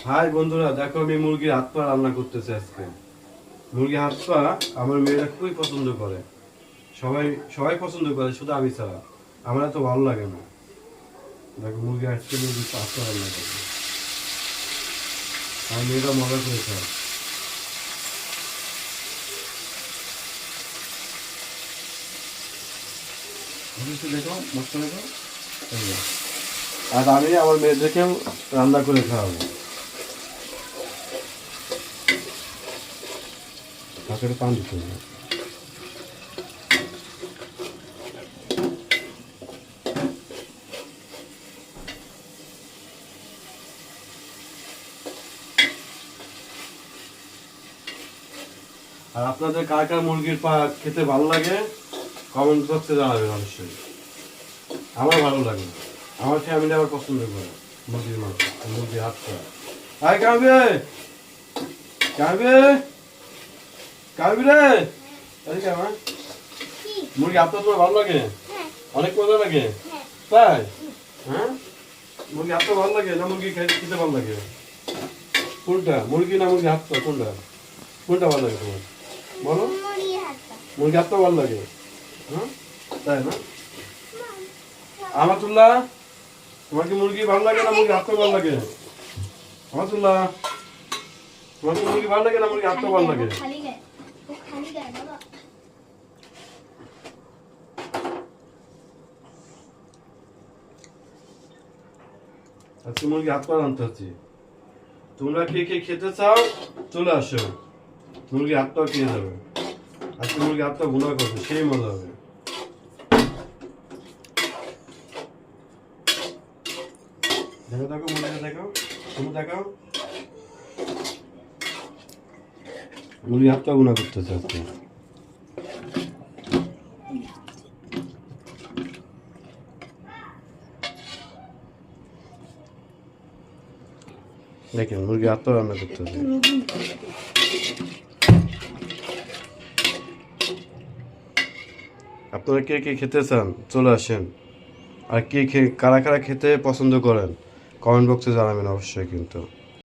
High বন্ধুরা, দেখো আমি মুরগির হাত পা রান্না করতেছি আজকে। মুরগির হাত পা আমার মেয়েরা খুবই পছন্দ করে। সবাই সবাই পছন্দ করে, শুধু আমি ছাড়া। আমার এত ভালো লাগে না। দেখো মুরগির হাত পা রান্না করবো, আর মেয়েরা মজা করে খায়। দেখো মশলা দেখো। আর আমি আমার মেয়েদেরকেও রান্না করে খাওয়াবো। তাকে পান দিতে হবে। আর আপনাদের কার কার মুরগির পা খেতে ভালো লাগে কমেন্ট বক্সে জানাবেন অবশ্যই। আমার ভালো লাগে, আমার ফ্যামিলি আবার পছন্দ করে মুরগির মাংস, মুরগির হাত পা। আয় কাবে কাবে কাবি রে, এদিকে আমার মুরগি হাত পা তোমার ভালো লাগে? অনেক মজা লাগে তাই? হ্যাঁ, মুরগি হাত পা ভালো লাগে না মুরগি খেতে ভালো লাগে? কোনটা, মুরগি না মুরগি হাত পা, কোনটা কোনটা ভালো লাগে তোমার বলো? মুরগি হাত পা ভালো লাগে। হ্যাঁ তাই না? আমাতুল্লাহ, তোমার কি মুরগি ভালো লাগে না মুরগি হাত পা ভালো লাগে? আমাতুল্লাহ, তোমার কি মুরগি ভালো লাগে না মুরগি হাত পা ভালো লাগে? আজকে মুরগি হাত পা রান্নতে হচ্ছে। তোমরা কে কে খেতে চাও চলে আসো, মুরগি হাত পা খেয়ে যাবে। আজকে মুরগি হাত পা ভুনা করবে, সেই মজা হবে। দেখো দেখো মুরগিটা দেখো, তুমি দেখাও। মুরগি হাত পা ভুনা করতেছে আজকে। দেখেন মুরগি হাত পা রান্না করতেছে। আপনারা কে কে খেতে চান চলে আসেন। আর কে কারা কারা খেতে পছন্দ করেন কমেন্ট বক্সে জানাবেন অবশ্যই কিন্তু।